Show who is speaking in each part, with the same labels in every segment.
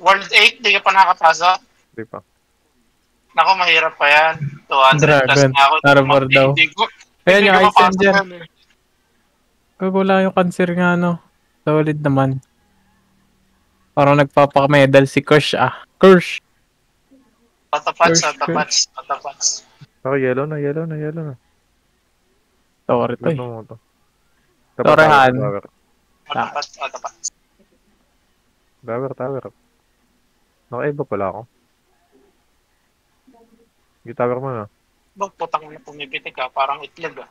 Speaker 1: World 8, di ka pa nakapasok?
Speaker 2: Di pa.
Speaker 1: Naku, mahirap pa yan. 200 plus
Speaker 3: Dragon.
Speaker 1: na ako.
Speaker 3: Arbor daw. Ayan yung item dyan. Kagula yung cancer nga, no? Solid naman. Parang nagpapaka-medal si Kush, ah. Kush!
Speaker 1: Patapats.
Speaker 2: Ako, yellow na.
Speaker 3: Sorry to, eh.
Speaker 2: Ano mo to?
Speaker 3: Torehan.
Speaker 1: Patapats.
Speaker 2: Tower. Naka-eva pala ako. Tower mo na.
Speaker 1: Bang putang na pumipitik ka, parang itlog ah.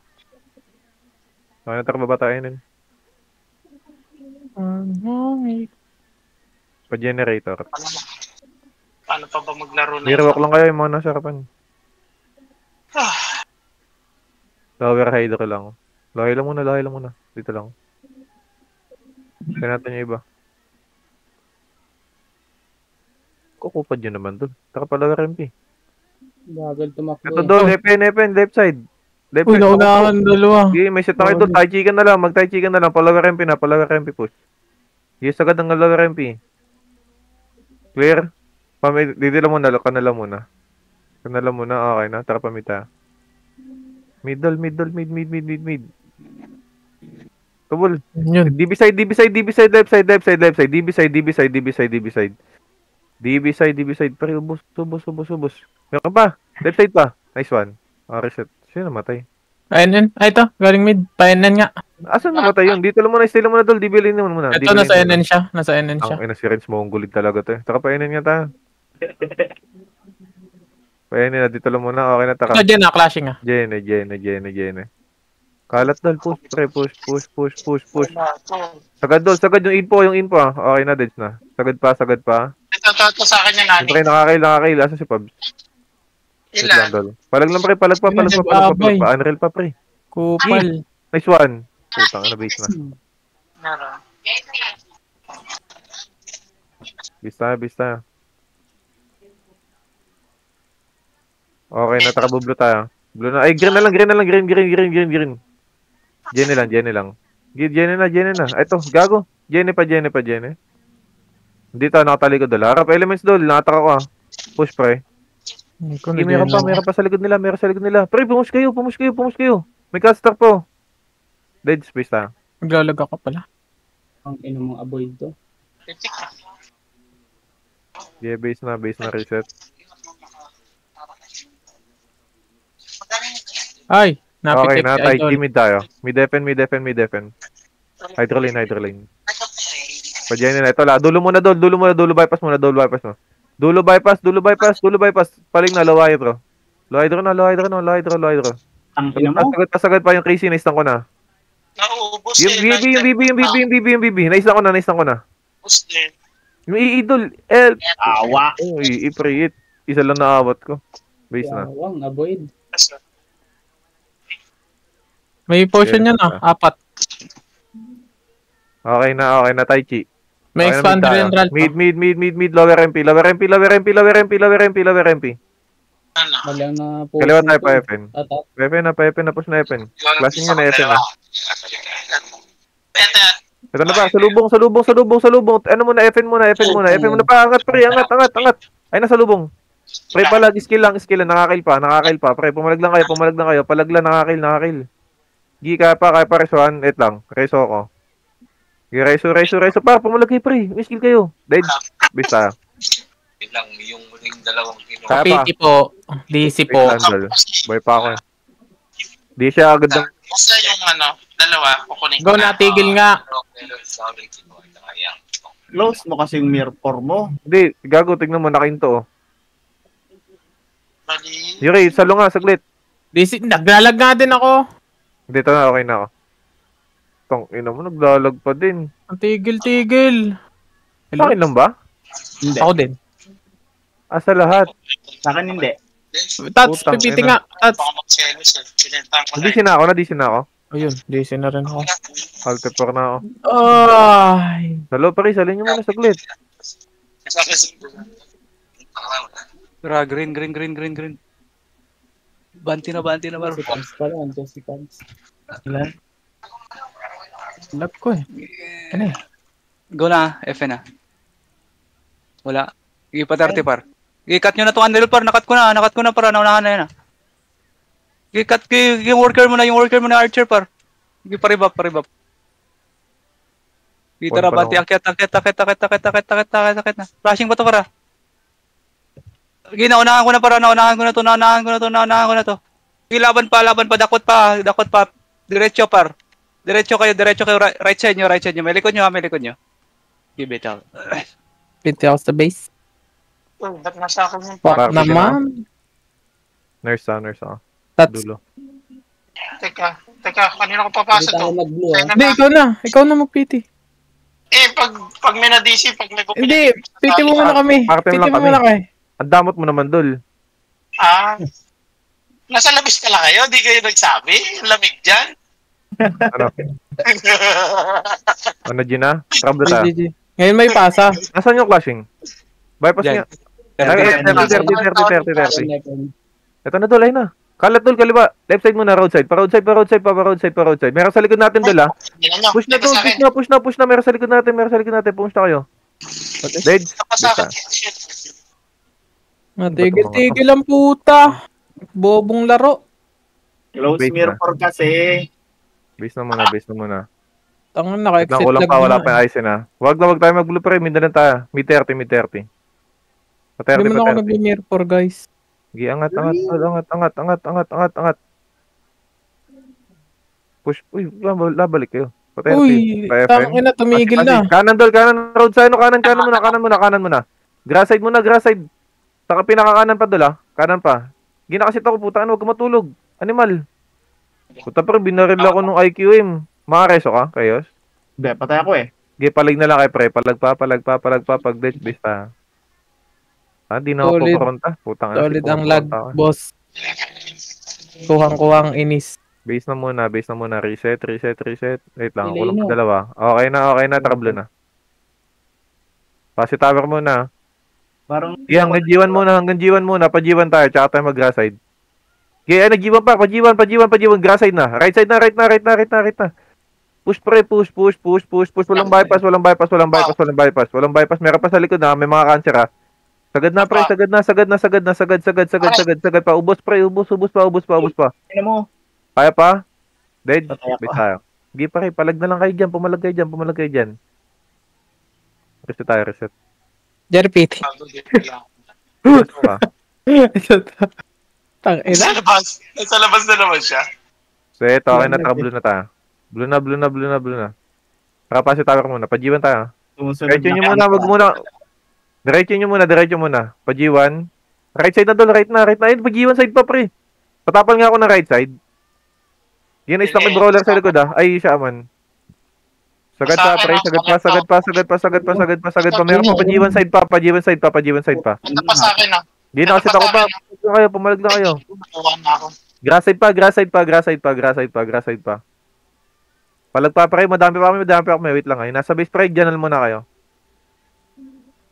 Speaker 2: Nakayatar babatayin. Pa-generator.
Speaker 1: Paano pa ba maglaro na
Speaker 2: Mirwalk lang kayo yung mga nasa harapan. Tower hydro lang. Lahi lang muna. Dito lang. Kaya natin yung iba. Kukupad yun naman doon. Taka pala RMP.
Speaker 4: Bagal tumakbo.
Speaker 2: Ito doon, Epen, left side.
Speaker 3: Uy, naunahan dalawa.
Speaker 2: Sige, may set na kayo doon. Tai chicken na lang. Mag-tai chicken na lang. Palawa RMP push. Yes, agad ng lower MP. Clear? Dito lang muna. Kanala muna. Okay na. Tara pamita. Mid. Tubol. DB side, left side. DB side. Pare, ubos. Meron pa. Left side pa. Nice one. Reset. Sino namatay?
Speaker 3: NN. Ay, ito. Galing mid. Pa-NN nga.
Speaker 2: Asan namatay yun? Dito lang muna. Stay lang muna dol. DB lane naman muna.
Speaker 3: Ito, nasa NN siya.
Speaker 2: Ang si Renz mo. Ang gulit talaga to eh. Taka pa-NN nga tayo. Pa-NN na. Dito lang muna. Okay na. Taka.
Speaker 3: Ito, dyan na. Clashing ah.
Speaker 2: Jene. Kalat dol. Push. Sagad yung info ah. Okay na. Deads na. Sagad pa.
Speaker 1: Ito sa akin yung nani.
Speaker 2: Siyempre, nakakail. Asa si Pabs?
Speaker 1: Ilan?
Speaker 2: Palag lang pre. Palag pa. Unreal pa pre.
Speaker 3: Kupal.
Speaker 2: Nice one. Putang na base na.
Speaker 1: Meron.
Speaker 2: Bista. Okay, natakabublo tayo. Blue na. Ay, green na lang. Green. Jenny lang. Jenny na. Ito, gago. Jenny pa. Dito, nakatalikod dol. Harap elements dol. Nakataka ko ah. Push pre. Meron pa sa likod nila. Pre, pumus kayo. May caster po. Dead space tayo.
Speaker 3: Maglalag ako pala.
Speaker 4: Ang ino mong avoid to.
Speaker 2: Yeah, base na reset.
Speaker 3: Ay,
Speaker 2: Okay,
Speaker 3: napitik
Speaker 2: natay.
Speaker 3: idol.
Speaker 2: Mid tayo. Mid defend. Hydro lane. Pagyan na ito la. Dulo muna. Dulo bypass mo. Dulo bypass. Paling na low hydro. Low hydro.
Speaker 4: Ang ino mo.
Speaker 2: Sagad pa yung crazy. Naistan ko na.
Speaker 1: Nauubos
Speaker 2: Yung BB. Naistan ko na.
Speaker 1: Ubus din.
Speaker 2: Yung idol. Help.
Speaker 4: Awa.
Speaker 2: I-pre-it. Isa lang naabot ko. Base na.
Speaker 4: Wang avoid.
Speaker 3: May potion yan ah. 4.
Speaker 2: Okay na. Tai Chi.
Speaker 3: May
Speaker 2: Okay,
Speaker 3: expander and ralt.
Speaker 2: Mid. Lower MP.
Speaker 4: Walang na po.
Speaker 2: Kaliwa tayo pa FN.
Speaker 4: Atak.
Speaker 2: FN na push na FN. Klaseng yun na FN na.
Speaker 1: Pwede.
Speaker 2: Ito na pa, salubong. Ano muna, FN muna pa. Angat, pre, angat. Ay, nasa lubong. Pre, palag, skill lang. Nakakail pa. Pre, pumalag lang kayo. Palagla, nakakail. Gi kaya pa resoan. Et lang, reso ko. Gi, reso pa. Pumalag kayo, pre. May skill kayo. Dead. Bista.
Speaker 1: Lang yung muling dalawang kilo.
Speaker 2: Kaya pa.
Speaker 3: PT po. DC po.
Speaker 2: Boy pa ako eh. Di siya agad ng...
Speaker 1: Basta yung dalawa, kukunin
Speaker 3: Go na, tigil nga.
Speaker 5: Close mo kasing mirror mo.
Speaker 2: Hindi, gago, tignan mo, nakainto oh.
Speaker 1: Mali.
Speaker 2: Yuri, salo nga, saglit.
Speaker 3: DC, naglalag nga din ako.
Speaker 2: Dito na, okay na ako. Tong, ina mo, naglalag pa din.
Speaker 3: Ang tigil.
Speaker 2: Sa akin lang ba?
Speaker 5: Hindi.
Speaker 3: Ako din.
Speaker 2: Sa lahat.
Speaker 5: Sa akin hindi.
Speaker 3: Tats,
Speaker 2: Putang
Speaker 3: pipiti
Speaker 2: ina.
Speaker 3: nga. Tats.
Speaker 1: Baka magselos eh. Pinintang ko
Speaker 2: Nadisi na ako.
Speaker 3: Ayun, DC na rin ako.
Speaker 2: Altepor na ako.
Speaker 3: Ay.
Speaker 2: Salo, pare, salin nyo muna, saglit.
Speaker 6: Green. Banti na baro.
Speaker 4: Si Pams pala. Andiyan si Pams.
Speaker 3: Ilan? Lag ko eh. Ano eh?
Speaker 6: Go na, FN na. Wala. Sige pa 30 par. I-cut nyo na itong Andel par. Nakat ko na para. Naunahan na yan ah. I-cut yung worker mo na Archer par. Sige pa rebap. Dito na bati. Akit na. Flashing pa to para. Sige, naunahan ko na to. Sige, laban pa. Dakot pa. Diretso par. Diretso kayo. Right side nyo. May likod nyo. Give it out.
Speaker 3: Pinti ako sa base.
Speaker 1: Ba't nasa akin yung
Speaker 3: Fuck
Speaker 2: Parang
Speaker 3: naman.
Speaker 2: Nurse.
Speaker 3: That's...
Speaker 2: Dulo.
Speaker 1: Teka, kanina ko papasok to.
Speaker 4: Mag-blue ah.
Speaker 3: Hindi, ikaw na mag-PT.
Speaker 1: Pag may na-DC, pag may
Speaker 3: Hindi, PT mo muna kami.
Speaker 2: Part-time
Speaker 3: PT
Speaker 2: lang
Speaker 3: mo
Speaker 2: kami.
Speaker 3: muna kami.
Speaker 2: Ang damot mo naman, Dol.
Speaker 1: Nasa labis ka lang kayo? Di kayo nagsabi? Ang lamig dyan?
Speaker 2: Ano? Ano, Gina? Trouble ta.
Speaker 3: GG. Ngayon may pasa.
Speaker 2: Nasaan yung clashing? Bypass
Speaker 6: Yan.
Speaker 2: niya. Ay, 30. Ito na, Dol. Ay na. Kalat, Dol. Kaliwa. Left side muna. Roadside. Pa-roadside. Meron sa likod natin, Dol, ha? Push na, Dol. Push na. Meron sa likod natin. Push na kayo. Dead.
Speaker 1: Sa akin. Shit.
Speaker 3: Matigil-tigil ang puta. Bobong laro.
Speaker 5: Close
Speaker 2: Wait
Speaker 5: mirror
Speaker 2: na.
Speaker 5: kasi.
Speaker 2: Base na muna.
Speaker 3: Tangan,
Speaker 2: Wait lang,
Speaker 3: naka-exit
Speaker 2: kulang
Speaker 3: lag
Speaker 2: pa. Wala
Speaker 3: na.
Speaker 2: pa yung ice na. Huwag tayo mag-blue pre. Mid na lang tayo. Mid 30. Pa 30.
Speaker 3: Hindi mo na ako nag-mirror for guys.
Speaker 2: Sige, angat. Push. Uy, labalik kayo. Pa 30.
Speaker 3: Uy,
Speaker 2: Pa FM.
Speaker 3: tangin na, tumigil na.
Speaker 2: Kanan, Dol. Kanan. Roadside. Kanan muna. Grass side. Saka pinakakanan pa, Dol, ha? Kanan pa. Ginakasit ako, puta. Huwag ka matulog. Animal. Puta, pero binaril ako nung IQM. Makareso ka, Kayos?
Speaker 5: Hindi, patay ako eh.
Speaker 2: Sige, palig na lang kay pre. Palag pa. Pag-death base pa. Di na ako
Speaker 3: Solid.
Speaker 2: pupunta. Putang ina,
Speaker 3: Solid
Speaker 2: si
Speaker 3: ang lag,
Speaker 2: pupunta ako.
Speaker 3: boss. Kuhang-kuhang inis.
Speaker 2: Base na muna. Reset. Wait lang,
Speaker 4: Delay
Speaker 2: kulang
Speaker 4: na.
Speaker 2: pa dalawa. Okay na. Trouble na. Pasi tower muna.
Speaker 5: Parang
Speaker 2: Hanggang G1 muna. Pa-G1 tayo. Tsaka tayo mag-grass side. Kaya nag-G1 pa. Pa-G1. Grass side na. Right side na. Push pre. Push. Walang bypass. Meron pa sa likod na. May mga cancer ha. Sagad na pre. Sagad pa. Ubos pa.
Speaker 5: ano mo?
Speaker 2: Kaya pa? Dead?
Speaker 5: Patay ako.
Speaker 2: Base tayo. Sige pa rin. Palag na lang kayo dyan. Pumalag kayo dyan. Reset.
Speaker 3: Jerry PT.
Speaker 2: Pa.
Speaker 3: Tangina.
Speaker 1: Nasa labas na naman siya.
Speaker 2: So ito, okay na. Blue na tayo. Blue na. Tara pa si tower muna. Pa-G1 tayo.
Speaker 5: Sumusunod
Speaker 2: Diretso nyo muna. Wag muna. Diretso muna. Pa-G1. Right side na, Dol. Right na. Ayun, pa-G1 side pa, pre. Patapal nga ako ng right side. Yan na isang brawler sa likod, ah. Ay, siya man. Sagad pa. Meron pa pa-G1 side pa.
Speaker 1: Ito pa sa akin ah.
Speaker 2: Hindi na kasi ako pa. Pumalag na kayo.
Speaker 1: Nakuha na ako.
Speaker 2: Grass side pa. Palag pa kayo. Madami pa kami. Wait lang kayo. Nasa base pre. Diyan muna kayo.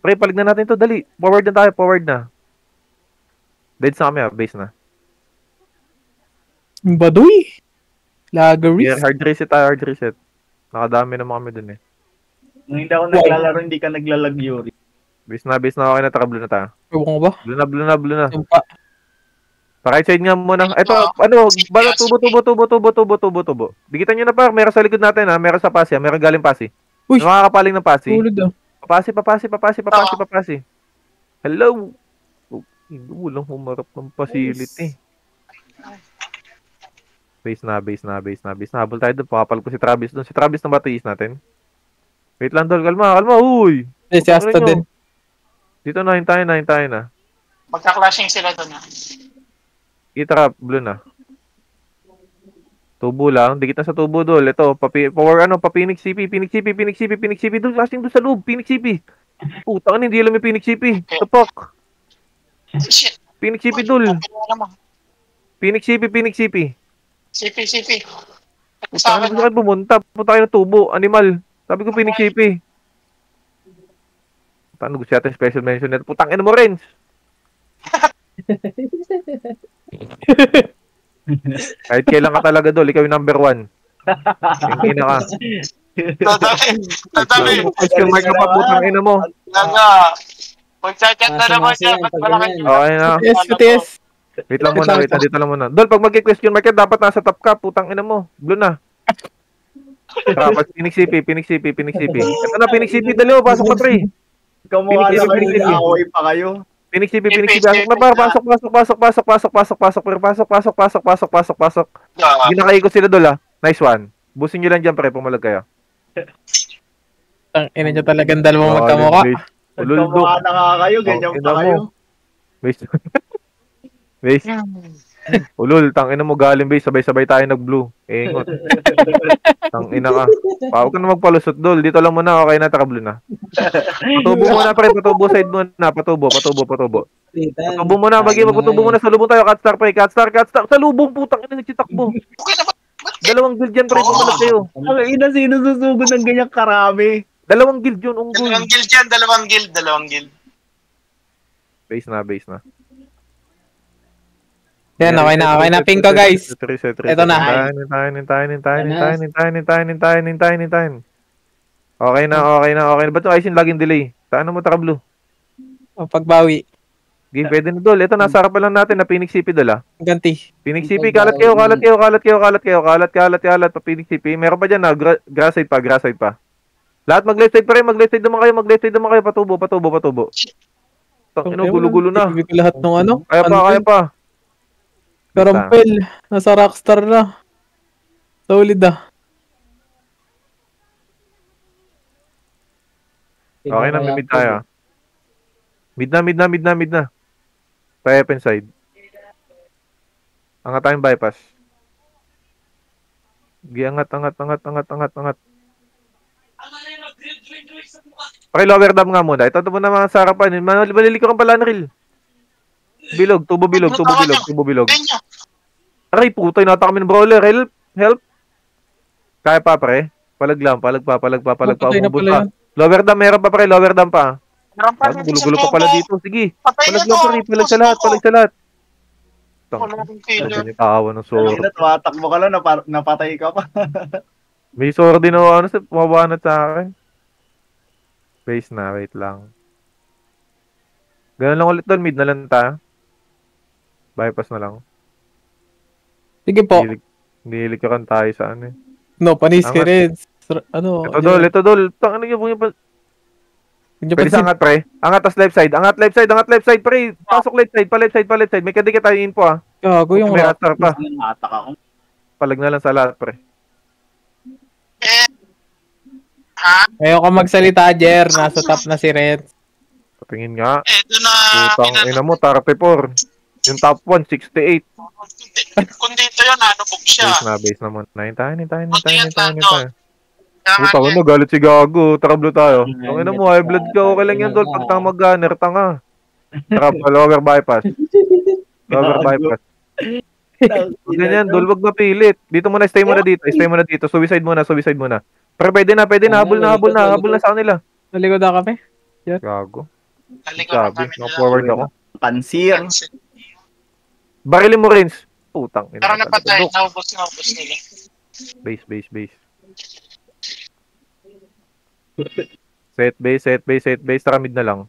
Speaker 2: Pre, palig na natin to. Dali. Forward na. Dead sa kami, base na.
Speaker 3: Baduy. Lagaris.
Speaker 2: Yeah, hard reset. Nakadami naman kami dun eh.
Speaker 5: Nung hindi ako naglalaro, hindi ka naglalag, Yuri.
Speaker 2: Base na. Okay na. Taka blue na tayo.
Speaker 3: Ewan ko ba?
Speaker 2: Blue na.
Speaker 3: Yung pa.
Speaker 2: Pa-right side nga muna. Ito, bala, tubo. Bigitan nyo na pa. Meron sa likod natin ha. Meron sa pasi. Meron galing pasi.
Speaker 3: Uy.
Speaker 2: May makakapaling ng pasi.
Speaker 3: Tulad ah.
Speaker 2: Papasi. Hello. Walang humarap ng facility. Base na. Habol tayo doon. Pakapal ko si Travis doon. Si Travis na batiis natin. Wait lang, Dol. Kalma. Uy.
Speaker 3: Si Asta din.
Speaker 2: Dito na. Hintayin na.
Speaker 1: Magka-clashing sila doon ah.
Speaker 2: Kita blue na. Tubo lang. Dikit na sa tubo, Dol. Ito. Phoenix CP. Dol, flashing doon sa loob. Phoenix CP. Putang hindi alam yung Phoenix CP. Tapak.
Speaker 1: Shit.
Speaker 2: Phoenix CP, Dol. Phoenix CP.
Speaker 1: CP. Sa
Speaker 2: Putang
Speaker 1: akin
Speaker 2: gusto kayo pumunta. Punta kayo ng tubo. Animal. Sabi ko Phoenix CP. Paano gusto natin special mention nito? Putang ina mo, Renz. Kahit kailan ka talaga, Dol. Ikaw yung number 1. Yung ina ka.
Speaker 1: Dadami.
Speaker 2: Question mark ka pa, putang ina mo.
Speaker 1: Laga. Magchat-chat na naman
Speaker 4: Masa-masa
Speaker 1: siya.
Speaker 4: yan,
Speaker 1: Ba't
Speaker 4: pag
Speaker 1: wala
Speaker 4: ganyan.
Speaker 1: kang
Speaker 2: Okay na.
Speaker 3: PTS.
Speaker 2: Wait lang muna, wait. Dito lang muna. Dol, pag mag-question mark yan, dapat nasa top ka. Putang ina mo. Blue na. Dapat Phoenix CP. Ito na, Phoenix CP. Dalawa, pasok na pre.
Speaker 5: Kamukha na kayo,
Speaker 2: Pinipili.
Speaker 5: nag-aaway pa kayo.
Speaker 2: Phoenix CP. Pasok na par. Pasok. Ginakaikot sila dol, ah. Nice one. Busin nyo lang dyan, pre. Pumalag kayo.
Speaker 3: Ang ina nyo talagang dalawang magkamukha.
Speaker 2: Ulul,
Speaker 5: Kamukha na nga kayo, ganyan
Speaker 2: Ina
Speaker 5: pa
Speaker 2: mo.
Speaker 5: kayo.
Speaker 2: Base. Base. Ulul, tangina mo galing base. Sabay-sabay tayo nag-blue. Ingot. Tangina ka. Huwag ka na magpalusot, dol. Dito lang muna. Okay na, taka-blue na. Patubo muna, pre. Patubo side muna. Patubo. Patubo muna. Patubo muna. Salubong tayo. Catstar, pre. Catstar. Salubong, putang ina. Nagsitakbo. Dalawang guild yan, pre. Pumalag kayo.
Speaker 5: Ang ina, sino susugod ng ganyang karami?
Speaker 2: Dalawang guild yun. Unggol.
Speaker 1: Dalawang guild yan, dalawang guild.
Speaker 2: Base na.
Speaker 3: Yan, okay na. Ping ko, guys. Ito na.
Speaker 2: Hintayin. Okay na. Ba't yung Aisin laging delay? Saan mo taka-blue?
Speaker 3: O, pagbawi.
Speaker 2: Game, pwede na dol. Ito, nasa harapan lang natin na Phoenix CP dol, ah.
Speaker 3: Ganti.
Speaker 2: Phoenix CP, kalat kayo. Pa Phoenix CP. Meron pa dyan na, grass side pa. Lahat mag-left side pa rin. Mag-left side naman kayo. Patubo. Gulo na.
Speaker 3: Ibig lahat ng ano.
Speaker 2: Kaya pa.
Speaker 3: Karampel. Nasa Rockstar na. Solid ah.
Speaker 2: Okay na, mid tayo. Mid na. Pa-open side. Angat tayong bypass. Angat. Okay, lower dam nga muna. Ito muna mga sarapan. Maliliko kang pala na reel. Tubo bilog. Aray, putay, nata kami ng brawler. Help. Kaya pa, pre. Palag pa. Umubot pa. Lower dam, meron pa, pre. Lower dam pa. Gulo-gulo pa pala dito. Sige. Palag lang, pre. Palag sa lahat. Ganyan tawa ng
Speaker 5: Ang
Speaker 2: sword.
Speaker 5: ina, tumatakbo ka lang, napatay ka pa.
Speaker 2: May sword din ako, pumabanat sa akin. Base na, wait lang. Ganun lang ulit doon, mid na lang ta. Bypass na lang.
Speaker 3: Sige po.
Speaker 2: Nihilig ka kan tayo sa ano eh.
Speaker 3: No, panis ka
Speaker 2: Angat.
Speaker 3: rin. Ano?
Speaker 2: Ito dol. Ano yung pwede sa angat, pre. Angat tas left side, pre. Pasok left side. May kadikit tayo info, ah.
Speaker 3: Gago yung
Speaker 2: May
Speaker 3: rock.
Speaker 2: atar pa.
Speaker 5: Atak ako.
Speaker 2: Palag na lang sa lahat, pre.
Speaker 3: Ngayon ka magsalita, Jer. Nasa top na si Red.
Speaker 2: Patingin nga.
Speaker 1: Eto na.
Speaker 2: Putang ina mo, 34. Yung top 1, 68.
Speaker 1: Kung dito yun, nubog siya.
Speaker 2: Base na muna. Hintayin.
Speaker 1: Kaya
Speaker 2: Puta, ano, galit si Gago. Takablo tayo. Ang ina mo, high blood ka. Okay lang yan, dol. Pag mag-gunner, tanga. Tara, lower bypass. Ganyan, dol, wag mapilit. Dito muna, stay muna dito. Suicide muna. Pero pwede na. Habol na sa kanila.
Speaker 3: Naligod na kami.
Speaker 2: Gago.
Speaker 1: Halika
Speaker 2: Sabi, forward ako.
Speaker 5: Pansir.
Speaker 2: Barilin mo, Rins. Putang ina.
Speaker 1: Pero napatay, naubos nila.
Speaker 2: Base. Set base. Tara, mid na lang.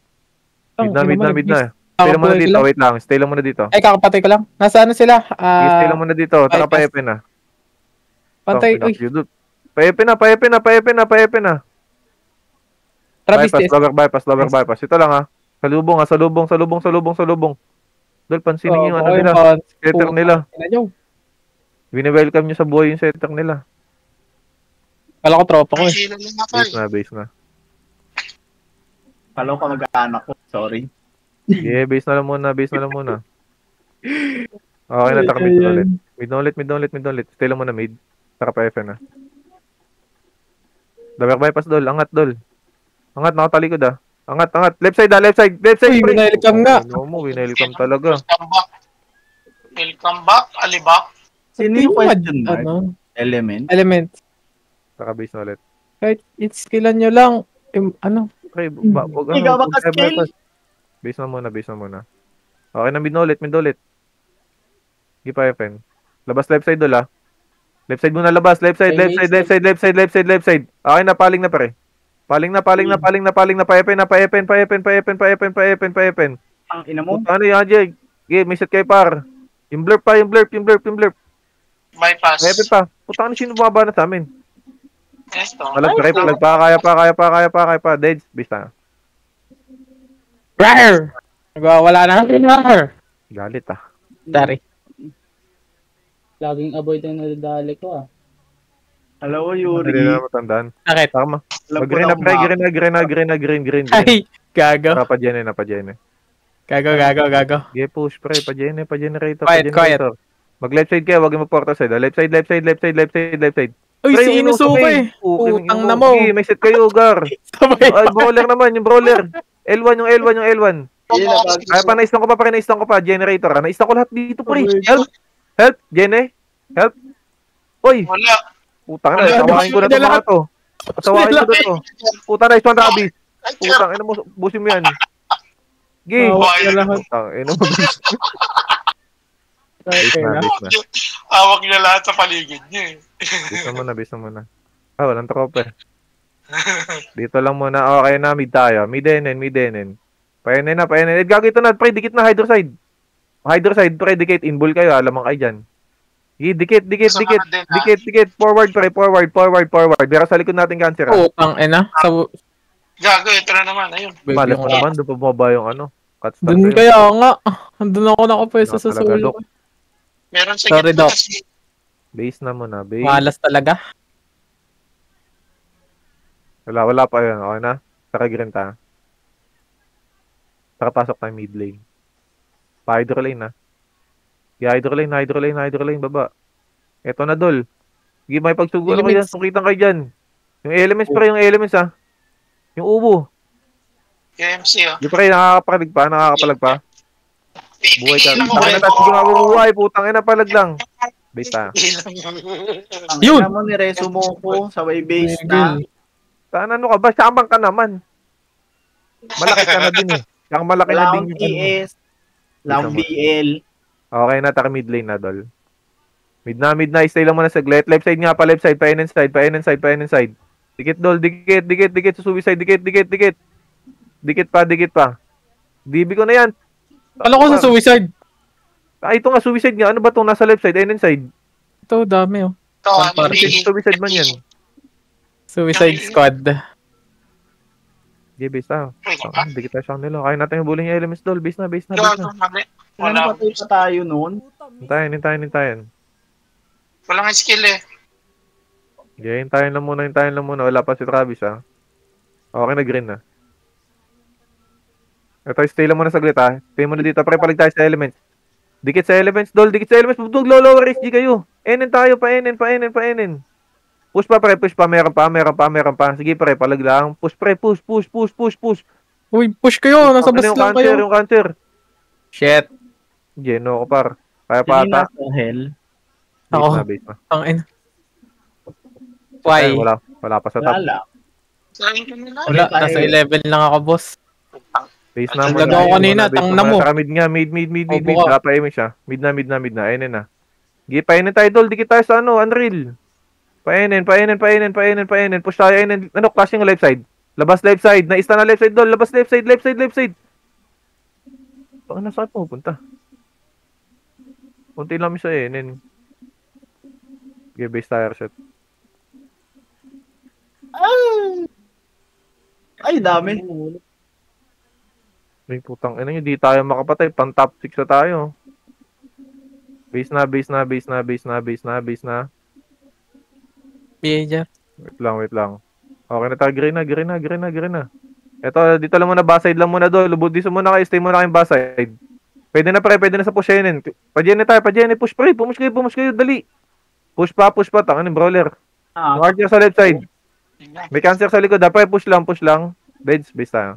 Speaker 2: Mid na. Stay lang muna dito. Wait lang. Stay lang muna dito.
Speaker 3: Ay, kakapatay ko lang. Nasa ano sila?
Speaker 2: Stay lang muna dito. Tara, pa-epe na.
Speaker 3: Pantay. Uy,
Speaker 2: Pa-epe na.
Speaker 3: Travis
Speaker 2: Bypass,
Speaker 3: TS.
Speaker 2: lower bypass. Ito lang, ha. Salubong. Dol, pansinin nyo yung ano nila. Setter nila. Wini-welcome nyo sa buhay yung setter nila.
Speaker 3: Kala ko tropa ko eh.
Speaker 1: Sila lang ako
Speaker 2: Base na.
Speaker 5: Kalaw ka mag-aanak ko. Sorry.
Speaker 2: Yeah, base na lang muna. Okay na, taka mid ulit. Mid ulit. Stay lang muna mid. Taka pa FN na. Lower bypass, dol. Angat, nakatalikod ah. Angat. Left side.
Speaker 3: Uy, winelcome nga.
Speaker 2: Winelcome talaga.
Speaker 1: Welcome back, alibak.
Speaker 5: Sino yung question mark?
Speaker 3: Ano?
Speaker 5: Element.
Speaker 2: Taka base na ulit.
Speaker 3: Kahit skillan nyo lang. Ano?
Speaker 2: Okay, wag
Speaker 5: Ikaw makaskill.
Speaker 2: Base na muna. Okay na, mid ulit. Hindi pa FN. Labas left side dol ah. Left side muna labas. Left side. Okay na, paling na pare. Paling na, pa-epen.
Speaker 5: Ang ina mo.
Speaker 2: Ano yan, Jay? Okay, may set kayo par. Yung blurp.
Speaker 1: May pass.
Speaker 2: Pa-epen pa. Puta, ano sino bumaba na sa amin?
Speaker 1: Esto.
Speaker 2: Palag pa, kaya pa. Deads, bista.
Speaker 3: Rar! Nagwawala na. Rar!
Speaker 2: Galit ah.
Speaker 3: Dari.
Speaker 4: Laging avoid ang nadadali ko ah.
Speaker 5: Hello,
Speaker 2: Hindi
Speaker 5: Yuri.
Speaker 2: na matandaan.
Speaker 3: Bakit?
Speaker 2: Tama.
Speaker 5: Alam ko
Speaker 2: Mag-green
Speaker 5: na
Speaker 2: na, pre. Green.
Speaker 3: Ay! Gago.
Speaker 2: Pa Jenny.
Speaker 3: Gago.
Speaker 2: Okay, push, pre. Pa generator.
Speaker 3: Quiet.
Speaker 2: Mag-left side kayo, wag yung mag-porta side. Left side.
Speaker 3: Uy,
Speaker 2: Pre,
Speaker 3: si
Speaker 2: yung
Speaker 3: Inusuka
Speaker 2: sabay.
Speaker 3: eh. Putang
Speaker 2: Yung-
Speaker 3: na mo.
Speaker 2: Okay, may set kayo, Gar.
Speaker 3: Sabay.
Speaker 2: Ay, brawler naman, yung brawler. L1. Ay, naistan ko pa, generator. Naistan ko lahat dito, pre. Help, Jenny. Help. Oy,
Speaker 1: Wala.
Speaker 2: putang na, tawakin ko na ito mga to. Tawakin ko na to. Puta na, ispan Travis.
Speaker 1: Ay,
Speaker 2: Putang ina mo, busin mo yan. Gi. Putang ina mo. Base na.
Speaker 1: Hawak niya lahat sa paligid niya eh.
Speaker 2: Base na muna. Ah, walang tropa eh. Dito lang muna. Okay na, mid tayo. Mid enen. Painin na. Gago ito na, pre, dikit na, hydro side, pre, dikit. Inbull kayo, alamang kayo dyan. Dikit. Forward, pre, forward. Bira sa likod natin cancer.
Speaker 3: Putang ina.
Speaker 1: Gago, ito na naman. Ayun.
Speaker 2: Malas na naman, doon pa bumaba yung ano.
Speaker 3: Doon kaya nga. Doon ako nakapwesto sa
Speaker 2: Talaga,
Speaker 3: solo.
Speaker 2: Dok.
Speaker 1: Meron sa
Speaker 3: Sorry,
Speaker 1: gitna
Speaker 3: Doc.
Speaker 1: kasi.
Speaker 2: Base na muna, base.
Speaker 3: Malas talaga.
Speaker 2: Wala pa yun. Okay na? Saka green ta. Saka pasok tayo mid lane. Pa-hydro lane na. Hydro lane, baba. Eto na, Dol. Sige, may pagsugulo ko yan. Sukitan kayo dyan. Yung elements pa, yung ubo.
Speaker 1: KMC oh.
Speaker 2: Yung pre, nakakapalag pa. Buhay ka.
Speaker 1: Pipigilan mo
Speaker 2: Tangin na tayo, sige mabubuhay. Putang ina, palag lang. Base ta.
Speaker 5: Ang
Speaker 3: Yun.
Speaker 5: ina mo ni Resumo ko sa way base na.
Speaker 2: Saan ano ka ba? Samang ka naman. Malaki ka na din eh. Siyang malaki na din
Speaker 5: Lang
Speaker 2: yung
Speaker 5: TS. Lang BL.
Speaker 2: Okay na, taka mid lane na, Dol. Mid na. Stay lang muna saglit. Left side nga pa, left side. Pa-in and side. Dikit, Dol. Dikit. Sa suicide. Dikit. Dikit pa. DB ko na yan.
Speaker 3: Ano ko sa suicide?
Speaker 2: Ah, ito nga, suicide nga. Ano ba itong nasa left side? In and side.
Speaker 3: Ito, dami oh.
Speaker 1: Ito,
Speaker 2: Suicide man yan.
Speaker 3: Suicide squad.
Speaker 2: Okay, base na. Dikit tayo sa kanila. Kaya natin yung bullying yung elements, Dol. Base na.
Speaker 1: Gago, mali.
Speaker 5: Ano
Speaker 1: Wala.
Speaker 5: patay pa tayo noon?
Speaker 2: Hintayin.
Speaker 1: Walang skill eh.
Speaker 2: Okay, hintayin lang muna. Wala pa si Travis, ha. Okay na, green na. Ito, stay lang muna saglit, ha. Stay muna dito. Palig tayo sa elements. Dikit sa elements, Dol. Bugtog, lower SG kayo. Enen tayo, pa-enen. Push pa, pre. Meron pa. Sige, pre, palag lang. Push, pre. Push.
Speaker 3: Uy, push kayo. Nasa bus lang kayo.
Speaker 2: Yung cancer.
Speaker 3: Shit.
Speaker 2: Geno ko, par. Kaya pa
Speaker 5: Sino
Speaker 2: ata.
Speaker 5: nasa hell?
Speaker 3: Ako.
Speaker 2: Base na.
Speaker 3: Ang ina. Why?
Speaker 2: Wala pa sa top.
Speaker 5: Wala.
Speaker 1: Sayang ka nila.
Speaker 3: Wala, nasa 11 lang ako, boss.
Speaker 2: Base na
Speaker 3: Naglago ako kanina, tangna mo.
Speaker 2: Saka mid nga, mid.
Speaker 3: Opo ka.
Speaker 2: Nakapaimik siya. Mid na. Ayun na. Sige, painin tayo, Dol. Dikit tayo sa Unreal. Painin. Push tayo, ayun. Ano, clash yung left side. Labas left side. Naista na left side, Dol. Labas left side. Baka nasa saan pupunta? Kunti lang siya eh. Sige, base tire shot.
Speaker 5: Ay, dami.
Speaker 2: Ay, putang ina nyo. Di tayo makapatay. Pang top 6 na tayo. Base na.
Speaker 3: Behavior.
Speaker 2: Wait lang. Okay na tayo. Green na. Eto, dito lang muna. Baside lang muna, Dol. Lubod dito muna kayo. Stay muna kayong baside. Pwede na, pre. Pwede na sa pushenin. Pa-Jenny tayo. Push, pre. Push kayo. Dali. Push pa. Tangan yung brawler. Yung archer sa left side. May cancer sa likod. Dapat push lang. Base tayo.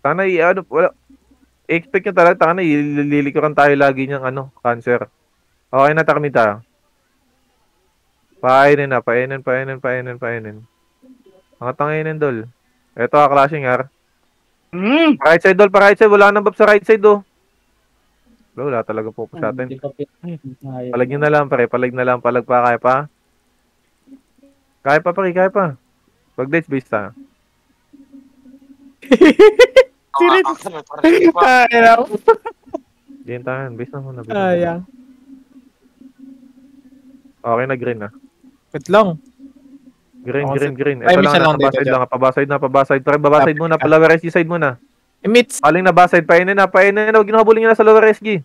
Speaker 2: Sana wala. Expect nyo talaga, ililikuran tayo lagi niyang cancer. Okay na, takmi tayo. Painin. Ang tanginin, Dol. Ito, clashing, har. Right side, Dol, right side. Wala nang buff sa right side, oh. Wala talaga po sa atin. Palag nyo na lang, pare. Palag pa, kaya pa. Kaya pa, pre, kaya pa. Pag dates base tayo.
Speaker 3: Sirit.
Speaker 1: Pa.
Speaker 3: Kaya ako.
Speaker 2: Diyan tayo, base na muna. Base na muna.
Speaker 3: Sayang.
Speaker 2: Okay na, green na.
Speaker 3: Wait lang.
Speaker 2: Green,
Speaker 3: Ako
Speaker 2: green, green.
Speaker 3: Ay,
Speaker 2: Ito
Speaker 3: misa
Speaker 2: lang,
Speaker 3: lang
Speaker 2: nasa
Speaker 3: dito,
Speaker 2: baside lang. Pabaside. Pre, babaside muna. Lower SG side muna.
Speaker 3: Emits.
Speaker 2: Paling na baside, painin na. Huwag nyo habulin na sa lower SG.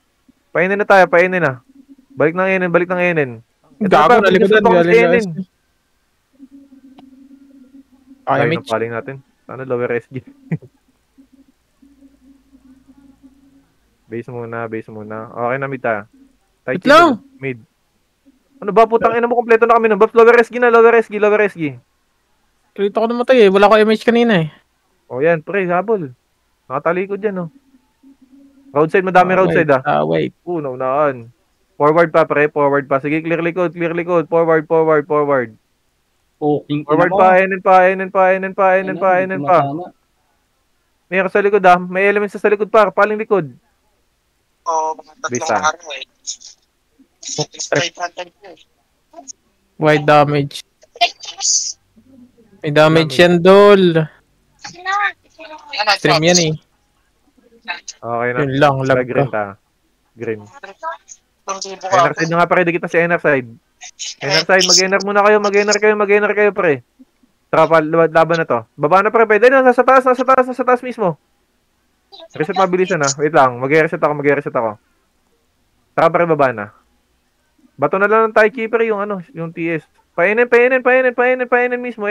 Speaker 2: Painin na tayo, painin na. Balik ng NN. Ito
Speaker 3: Gago,
Speaker 2: pa,
Speaker 3: nalikodan.
Speaker 2: gusto ko sa NN.
Speaker 3: Kaya,
Speaker 2: Ayun
Speaker 3: Mitch.
Speaker 2: ang paling natin. Sana lower SG. Base muna. Okay na, mid tayo.
Speaker 3: Wait lang.
Speaker 2: Mid. Ano ba, putang ina mo, kompleto na kami ng buffs. Lower SG.
Speaker 3: Kilito ko namatay eh. Wala ko MH kanina eh.
Speaker 2: O yan, pre, habol. Nakatalikod yan, oh. Roadside, madami roadside, ah.
Speaker 3: Wait.
Speaker 2: Naunaan. Forward pa, pre, forward pa. Sige, clear likod. Forward.
Speaker 4: Poking
Speaker 2: Forward pa, NN pa. Meron sa likod, ah. May elements sa likod pa, paling likod.
Speaker 1: Oo, mga tatlong
Speaker 2: Bisa.
Speaker 1: araw eh. Straight natin po.
Speaker 3: Wide damage. May damage yan, Dol.
Speaker 1: Ano,
Speaker 3: Stream yan eh.
Speaker 2: Okay na.
Speaker 3: Yun lang, lag
Speaker 2: Green
Speaker 3: ka.
Speaker 2: ta. Green.
Speaker 1: Tuloy
Speaker 2: NR side na nga, pre. Dikit na si NR side. NR side, mag-NR muna kayo. Mag-NR kayo, pre. Tara, laban na to. Baba na, pre. Pwede na, nasa taas mismo. Reset mabilisan, ah. Wait lang, mag-reset ako. Tara, pre, baba na. Bato na lang ng tie keeper yung yung TS. Painin mismo.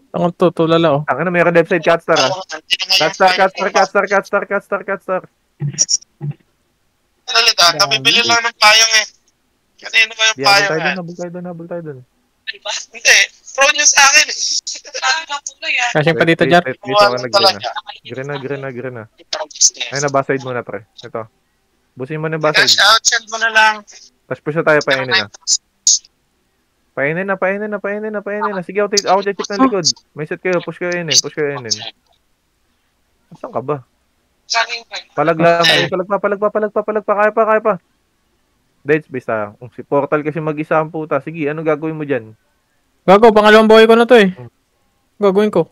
Speaker 3: Ang tutulala oh.
Speaker 2: Ang meron left side, Catstar, ah. Catstar.
Speaker 1: Talaga, nabibili lang ng payong eh. Kanino ba yung
Speaker 2: Di,
Speaker 1: payong eh?
Speaker 2: habol tayo dun.
Speaker 1: Hindi, pro news sa akin eh.
Speaker 3: Kasi pa dito, Jar.
Speaker 2: Dito ka nag-green na. Ay, nabaside muna, pre. Ito. Busin mo na yung baside.
Speaker 1: Cash out, send mo na lang.
Speaker 2: Tapos push na tayo, painin na. Painin na. Sige, out check ng likod. May set kayo, push kayo inin. Saan ka ba? Palagla, kaya pa. Dead space tayo. Kung si Portal kasi mag-isa ang puta. Sige, ano gagawin mo dyan?
Speaker 3: Gago, pangalawang buhay ko na to eh. Gagawin ko.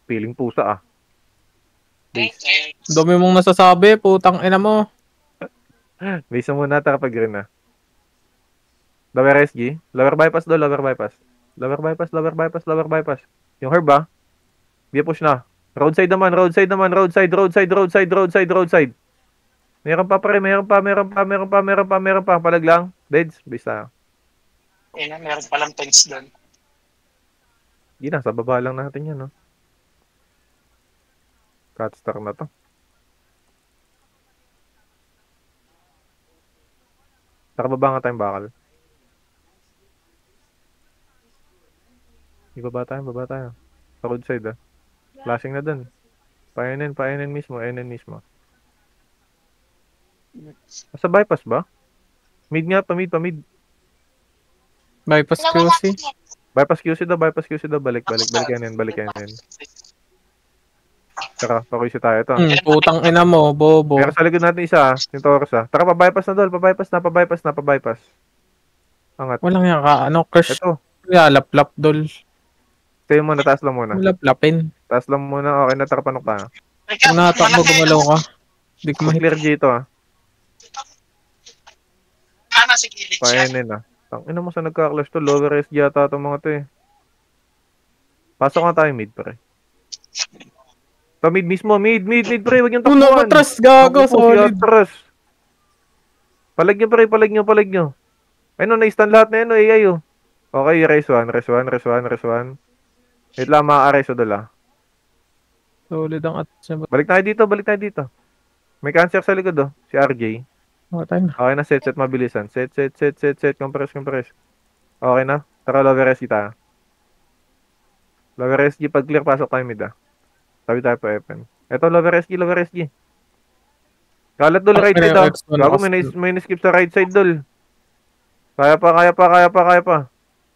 Speaker 2: Piling pusa, ah.
Speaker 3: Dami mong nasasabi, putang ina mo.
Speaker 2: Base muna tayo kapag green na. Lower SG. Lower bypass. Lower bypass. Yung herb, ah. Di push na. Roadside naman. Roadside. Meron pa. Palag lang. Deads. Bisa.
Speaker 1: Meron palang tanks doon.
Speaker 2: Hindi na. Sa baba lang natin yan, no? Catstar na to. Nakababa nga tayong bakal. Baba tayo. Sa roadside, ah. Flashing na dun. Painin mismo. Sa bypass ba? Mid nga, mid.
Speaker 3: Bypass QC.
Speaker 2: Bypass QC daw. Balik yan. Tara, pakuisi tayo ito.
Speaker 3: Putang ina mo, bobo.
Speaker 2: Pero sa likod natin isa, yung Taurus, ah. Tara, pa-bypass na, Dol. Pa-bypass. Angat.
Speaker 3: Walang yan ka, curse.
Speaker 2: Ito.
Speaker 3: Laplap, Dol.
Speaker 2: Tayo muna, taas lang muna.
Speaker 3: Laplapin.
Speaker 2: Okay na, tara, panok tayo.
Speaker 3: Kung natakbo, gumalaw ka. Hindi ko
Speaker 2: Clear G ito, ah.
Speaker 1: Nasa gilid siya.
Speaker 2: Painin, ah. Tangina mo sa nagka-clash to, lower SG yata itong mga to, eh. Pasok nga tayo mid, pre. Mid mismo, mid, pre, huwag yung takbuhan.
Speaker 3: Atras, gago, solid.
Speaker 2: Palag nyo. Ayun, na-stun lahat na yun, AI, oh. Okay, race 1. Wait lang, ma-arresto doon, ah.
Speaker 3: Solid ang atras niya.
Speaker 2: Balik tayo dito. May cancer sa likod, oh. Si RJ.
Speaker 3: Okay na.
Speaker 2: Okay na, set, mabilisan. Set, compress. Okay na. Tara, lower SG tayo. Lower SG, pag clear, pasok tayo mid, ah. Sabi tayo pa FM. Eto, lower SG. Kalat, Dol, right side, ah. Gago, may skip sa right side, Dol. Kaya pa.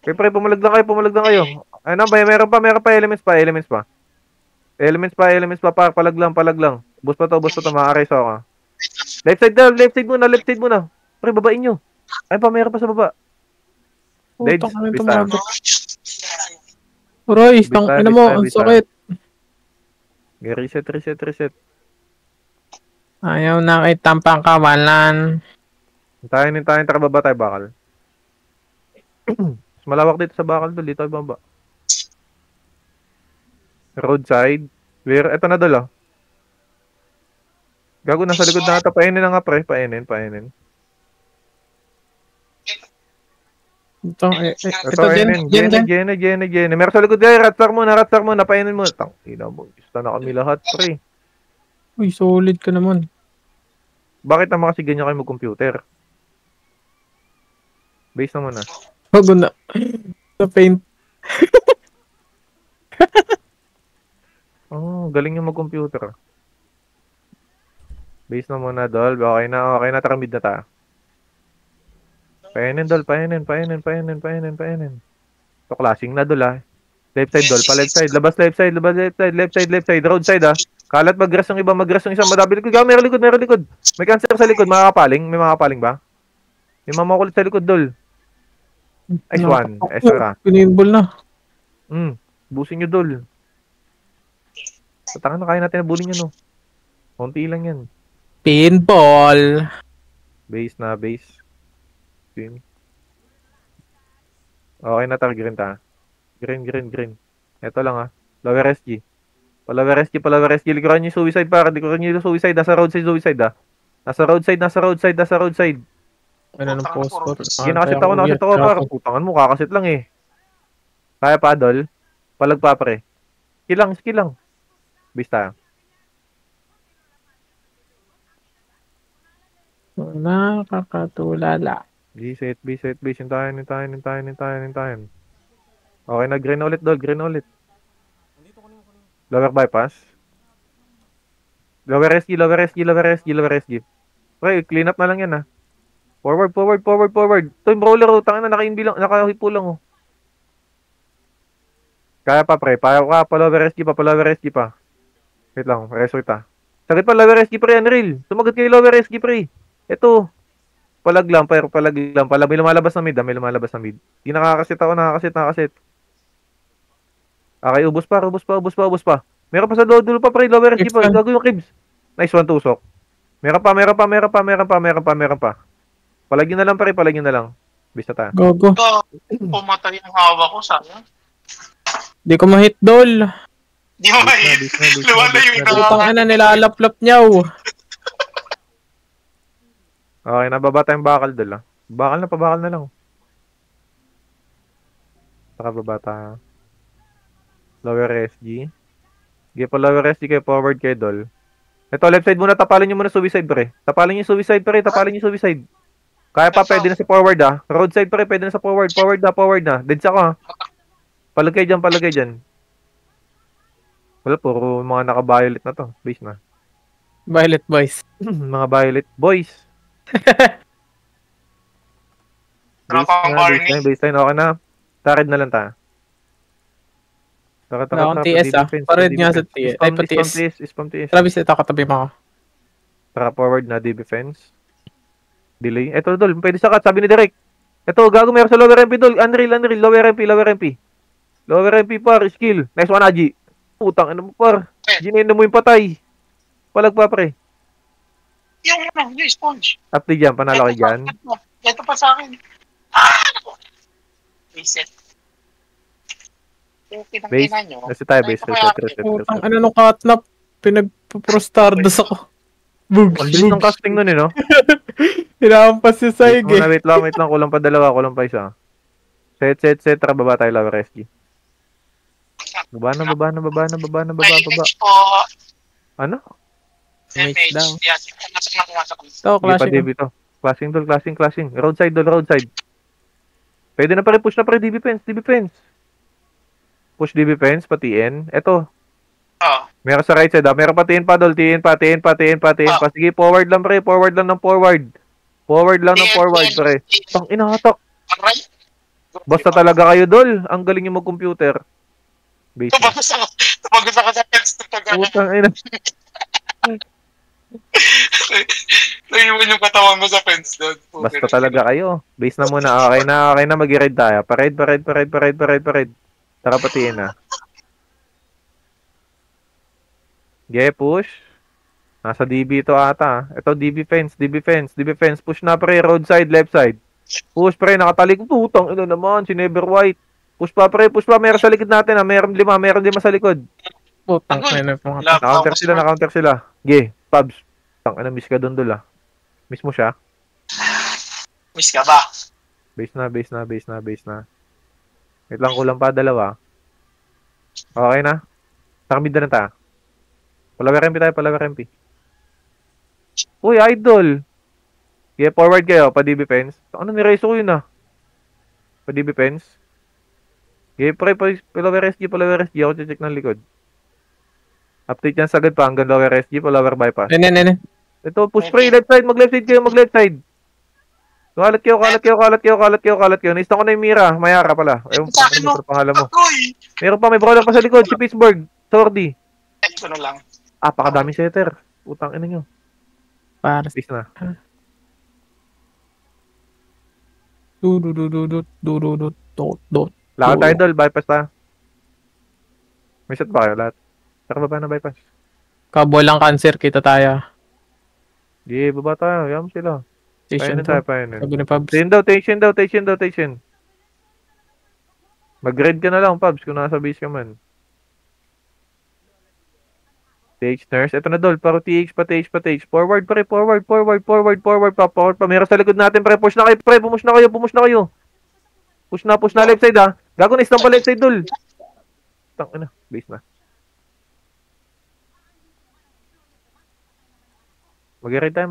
Speaker 2: Okay, pre, pumalag lang kayo. Ano ba, meron pa, elements pa. Elements pa, palag lang. Boost pa to, ma-arrest ako. Left side muna. Pre, babain nyo. Ay pa, meron pa sa baba. Deads,
Speaker 3: Putang ina
Speaker 2: basta.
Speaker 3: tumagot. Royce, tang
Speaker 2: Bista,
Speaker 3: ina mo,
Speaker 2: bista,
Speaker 3: ang
Speaker 2: bista.
Speaker 3: sakit.
Speaker 2: Reset.
Speaker 3: Ayaw na kay tampang kawalan.
Speaker 2: Hintayin, tara baba tayo bakal. Mas malawak dito sa bakal dito tayo baba. Roadside. Where? Eto na dala. Gago, nasa likod na ata. Painin na nga pre. Painin.
Speaker 3: Ito,
Speaker 2: Ito,
Speaker 3: Jen.
Speaker 2: Jenny. Meron sa likod kayo. Ratsar mo na. Painin mo. Tangina mo. Gusto na kami lahat pre.
Speaker 3: Uy, solid ka naman.
Speaker 2: Bakit naman kasi ganyan kayo mag-computer? Base na muna.
Speaker 3: Bago na. Sa paint.
Speaker 2: Oh, galing yung mag-computer. Base na muna, Dol. Okay na. Tara mid na ta. Painin, Dol. Painin. Ito, classing na, Dol, ah. Left side, Dol. Pa left side. Labas left side. Left side. Roadside, ah. Kalat mag-grass ng iba. Mag-grass ng isang madabi likod. Gago, meron likod. May cancer sa likod. Makakapaling. May makapaling ba? May mamakulit sa likod, Dol. Ice one. Esra.
Speaker 3: Pinimbol na.
Speaker 2: Busin nyo, Dol. Tatangan na, kaya natin na bully nyo, no? Konti lang yan.
Speaker 3: Pinball.
Speaker 2: Base. Team. Okay na, green ta. Green. Ito lang, ah. Lower SG. Lower SG. Likuran nyo yung suicide, para. Likuran nyo yung suicide. Nasa roadside, ah. Nasa roadside.
Speaker 3: Ano ng post ko?
Speaker 2: Sige, nakasit ako, para. Putangan mo, kakasit lang, eh. Kaya pa, Dol. Palag pa, pre. Skill lang. Basta.
Speaker 3: Nakakatulala.
Speaker 2: Base. Hintayin. Okay na, green ulit, Dol. Lower bypass. Lower SG. Okay, clean up na lang yan, ah. Forward. Ito yung brawler, oh. Tangina, nakahipo lang, oh. Kaya pa, pre. Pa lower SG pa. Wait lang, resort, ah. Sakit pa, lower SG, pre, Unreal. Sumagot kayo, lower SG, pre. Ito. Palag lang. May lumalabas na mid. Di nakakasit ako. Okay, ubos pa. Meron pa sa dulo pa, pre. Lower SG pa. Gago yung Kibs. Nice one, tusok. Meron pa. Palagyan na lang, pre. Bista ta.
Speaker 3: Gogo.
Speaker 1: Pumatay ang hawa ko, sayang.
Speaker 3: Di ko ma-hit, Dol.
Speaker 1: Di mo mahit. Lumalayo na nga.
Speaker 3: Putang ina, nilalaplap niyaw.
Speaker 2: Okay, nababa tayong bakal, Dol, ah. Bakal na lang. Saka baba tayo. Lower SG. Sige pa lower SG kayo, forward kayo, Dol. Ito, left side muna, tapalin nyo muna suicide, pre. Tapalin nyo suicide. Kaya pa, pwede na sa forward, ah. Roadside, pre, pwede na sa forward. Forward na. Deads ako, ah. Palagay dyan. Wala, puro mga naka-violet na to. Base na.
Speaker 3: Violet boys.
Speaker 2: Mga violet boys. Baseline, okay na. Tarid na lang ta.
Speaker 3: Wala akong TS, ah. Pared nga sa TS. Ay, pa TS.
Speaker 2: Spam TS.
Speaker 3: Travis, ito katabi mo ako.
Speaker 2: Tara forward na, DB fence. Delay. Eto, Dol, pwede sakat. Sabi ni Derek. Eto, gago, meron sa lower MP, Dol. Unreal. Lower MP, par. Skill. Nice one, Aji. Putang, ano mo, par. Ginendo mo yung patay. Palag pa, pre.
Speaker 1: Yung sponge.
Speaker 2: Update dyan, panalo kayo dyan.
Speaker 1: Ito pa sa akin. Reset.
Speaker 2: Base. Kasi tayo, base. Reset.
Speaker 3: Putang, ano nung catnap? Pinagpo-prostardos ako. Boom.
Speaker 2: Ang bilis ng casting nun, eh, no?
Speaker 3: Hinahampas si Saig, eh.
Speaker 2: Wait lang. Kulang pa dalawa, kulang pa isa. Set. Tara, baba tayo, lower SG. Baba na. Ano?
Speaker 3: Mates daw.
Speaker 1: Ito,
Speaker 3: Ito, clashing.
Speaker 2: Classing. Roadside. Pwede na pa rin, push na pa rin, DB fence. Push DB fence, patiin. Eto. Meron sa right side, ah. Meron patiin pa, Dol. Tiin pa. Sige, forward lang, pre. Forward lang ng forward, pre. Tang inahatak. Basta talaga kayo, Dol. Ang galing yung mag-computer. Base.
Speaker 1: Tumagas ako sa fence.
Speaker 2: Putang ina.
Speaker 1: Naiwan yung katawan mo sa fence doon.
Speaker 2: Basta talaga kayo. Base na muna. Okay na. Mag-raid tayo. Parade. Tara patiin na. Push. Nasa DB ito ata. Ito DB fence. Push na pre, roadside, left side. Push pre, nakatalikod. Putang ina naman, si Never White. Push pa pre, meron sa likod natin ha. Meron lima sa likod.
Speaker 3: Putang ina po.
Speaker 2: Naka-counter sila. Pubs. Tang ina, miss ka doon ah. Miss mo siya?
Speaker 1: Miss ka ba?
Speaker 2: Base na. Wait lang, kulang pa dalawa. Okay na? Nakamid na tayo. Palawer MP. Uy, idol! Forward kayo, pa-DB fence. Ano, nireso ko yun ah. Pa-DB fence. Pre, palawer SG. Ako check ng likod. Update yan sagad pa hanggang lower SG, palawer bypass.
Speaker 3: Nene.
Speaker 2: Ito, push pre, left side. Mag-left side. Kalat kayo. Naista ko na yung Mira. Mayara pala. Ewan pa kung pangalan mo. Meron pa, may brawler pa sa likod. Si Pittsburgh. Sordy.
Speaker 1: Ito na lang.
Speaker 2: Pakadaming setter. Utang ina nyo.
Speaker 3: Para
Speaker 2: Peace na. Lakad tayo idol, bypass ta. May set pa kayo lahat. Saka baba na bypass.
Speaker 3: Kabolang cancer, kita tayo.
Speaker 2: Baba tayo. Yam sila.
Speaker 3: Station
Speaker 2: Painin.
Speaker 3: Sabi ni Pabs.
Speaker 2: Station. Mag-raid ka na lang, Pabs, kung nasa base ka man. TH nurse. Ito na dol. Paro TH pa. Forward pa. Meron sa likod natin pre. Push na kayo pre. Push na kayo. Push na left side ha. Gago na isang pa left side dol. Tang ina. Base na. Mag-raid tayo.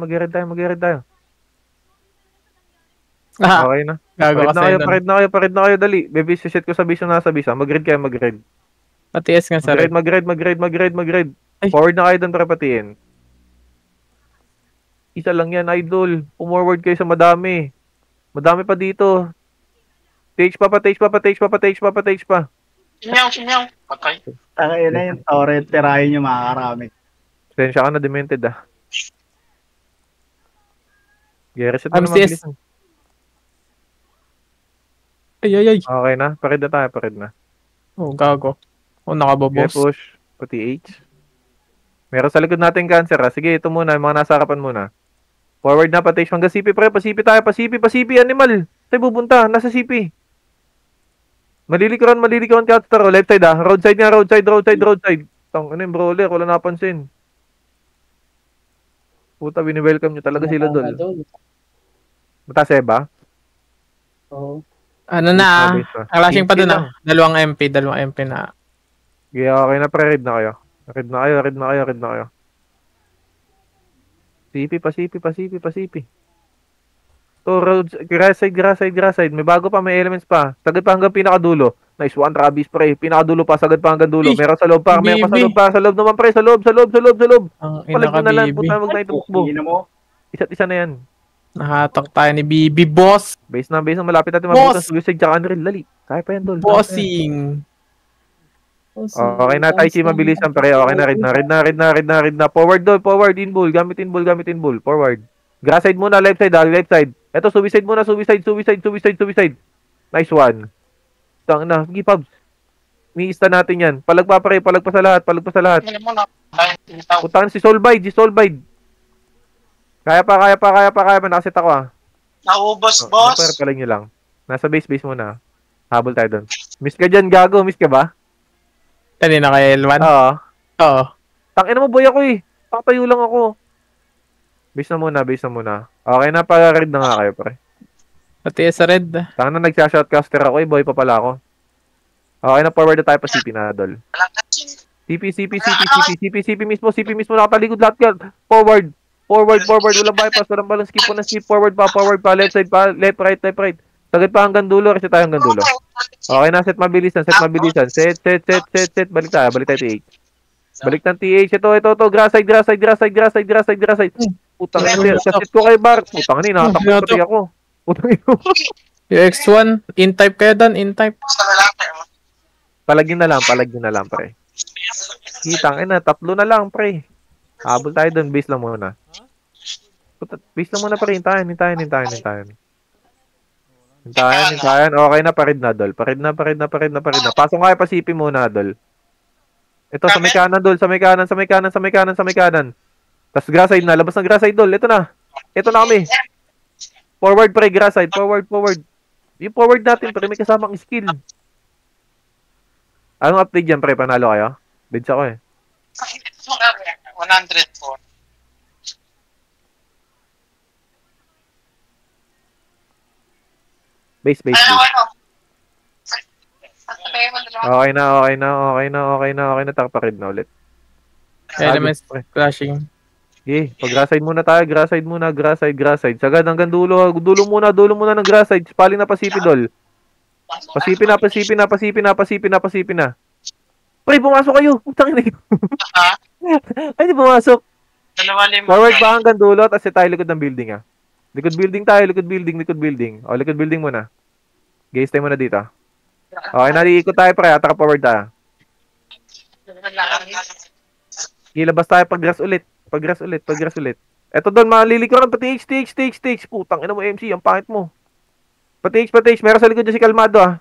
Speaker 2: Okay na.
Speaker 3: Gago kasi
Speaker 2: Parade na kayo. Dali. Baby, siset ko sa base na nasa base. Mag-raid kayo.
Speaker 3: Matiis nga sa red.
Speaker 2: Mag-raid.
Speaker 3: Ay.
Speaker 2: Forward na kayo doon para patiin. Isa lang yan, idol. Pumorward kayo sa madami. Madami pa dito. Tage pa.
Speaker 1: Sinyaw. Patay.
Speaker 5: Tangay na yung torrent, tirahin nyo makakarami.
Speaker 2: Sensya ka na, demented ah. Reset mo naman.
Speaker 3: MCS. Ay.
Speaker 2: Okay na, pared na.
Speaker 3: Oh, gago. Oh, nakababos.
Speaker 2: Push. Pati H. Meron sa likod natin cancer ha. Sige, ito muna. Yung mga nasa harapan muna. Forward na, patage. Hanggang CP pre. Pasipi tayo. Pasipi. Animal. Tayo bubunta. Nasa CP. Malilikuran counter. Left side ha. Roadside. Tang, ano yung brawler? Wala napansin. Puta, bini-welcome nyo talaga sila dol. Mataas ba?
Speaker 4: Oo.
Speaker 3: Ano na? Clashing pa dun ah. Dalawang MP na.
Speaker 2: Okay na pre. Raid na kayo. Pasipi. To roads, grass side. May bago pa, may elements pa. Sagad pa hanggang pinakadulo. Nice one, Travis pre. Pinakadulo pa, sagad pa hanggang dulo. Meron sa loob pa, sa loob naman pre. Sa loob.
Speaker 3: Ang
Speaker 2: Palag na lang,
Speaker 3: BB.
Speaker 2: puta mag-night tukbo. Isa't isa na yan.
Speaker 3: Nahatak tayo ni BB, boss.
Speaker 2: Base na, malapit natin
Speaker 3: Boss!
Speaker 2: mabutas. Suicide tsaka Unreal, dali. Kaya pa yan, dol.
Speaker 3: Bossing.
Speaker 2: Okay na, Tai Chi, mabilisan pre. Okay na, read na. Forward, in bull. Gamit in bull. Forward. Grass side muna, left side. Eto, suicide muna, suicide. Nice one. Tang na, sige, Pabs. Miista natin yan. Palag pa sa lahat.
Speaker 1: Tingnan mo na.
Speaker 2: Putang si Solbide. Kaya pa. Nakasit ako ah.
Speaker 1: Naubos, boss.
Speaker 2: Palag nyo lang. Nasa base muna. Habol tayo doon. Miss ka dyan, gago. Miss ka ba?
Speaker 3: Kanina kay L1? Oo.
Speaker 2: Tangina mo, boy ako eh. Patayo lang ako. Base na muna. Okay na, para-read na nga kayo, pre.
Speaker 3: Pati sa red.
Speaker 2: Tangina, nagsha-shotcaster ako eh. Boy pa pala ako. Okay na, forward na tayo pa CP na, Dol. CP mismo. Nakataligod lahat ka. Forward. Walang bypass. Walang balang skip po na skip. Forward pa. Left side pa. Left, right. Sagad pa hanggang dulo. Kasi tayo hanggang dulo. Okay na, set mabilisan. Set. Balik tayo TH. Balik ng TH. Ito. Grass side. Putang ina. Sa set ko kay Bar. Putang ina. Nakatakot pati ako. Putang ina.
Speaker 3: Yung X1, in-type kayo doon, in-type.
Speaker 2: Palagin na lang, pre. Kitang ina, 3 na lang, pre. Habol tayo doon, base lang muna. Base lang muna pa rin, hintayin. Okay na, parid na, Dol. Parid na. Pasok nga, pasipin muna, Dol. Ito, sa may kanan, Dol. Sa may kanan. Tapos grasside na. Labas ng grasside, Dol. Ito na kami. Forward, pre. Grasside. Forward. Yung forward natin, pre. May kasamang skill. Anong update dyan, pre? Panalo kayo? Bids ako eh.
Speaker 1: 104.
Speaker 2: Base. Okay na. Takparid na ulit.
Speaker 3: Elements clashing.
Speaker 2: Okay, pag-grasside muna tayo. Grasside. Sagad hanggang dulo. Dulo muna ng grasside. Paling na pasipi, Dol. Pasipi na. Pre, pumasok kayo. Putang ina. Ay, di pumasok. Forward ba hanggang dulo? Tapos tayo likod ng building, ah. Likod building. O, likod building muna. Gaze tayo muna dito. Okay, naliikot tayo, pre. Ataka forward tayo. Ilabas tayo pag-grass ulit. Eto doon, malilikuran. TH. Putang ina mo, MC. Ang pangit mo. TH. Meron sa likod dyan si Kalmado, ah.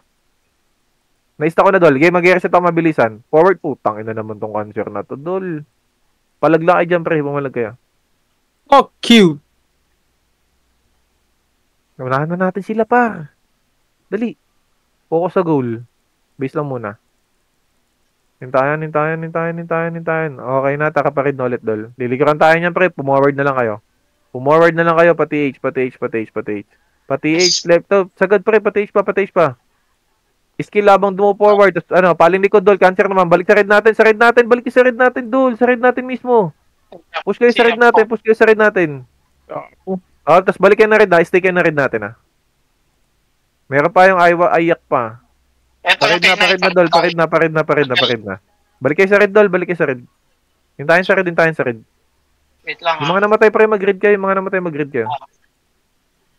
Speaker 2: Naista ko na, Dol. Game, mag-reset ako mabilisan. Forward, putang ina naman tong cancer na to, Dol. Palagla kayo dyan, pre. Pumalag kayo.
Speaker 3: Oh, cute.
Speaker 2: Unahan na natin sila, pa. Dali. Focus sa goal. Base lang muna. Hintayan. Okay na, takaparid na ulit, Dol. Lilikuran tayo niyan, pre. Pumorward na lang kayo. Pati H, left to. Sagad, pre. Pati H pa. Skill labang dumo forward. Tapos, paling likod, Dol. Cancer naman. Balik sa red natin. Balik sa red natin, Dol. Sa red natin mismo. Push kayo sa red natin. Tapos balik kayo na red, ha. Stay kayo na red natin, ha. Meron pa yung ayak pa. Parid na. Balik kayo sa red, Dol. Hintayin sa red.
Speaker 1: Wait lang,
Speaker 2: Yung mga namatay, pre, mag-grid kayo.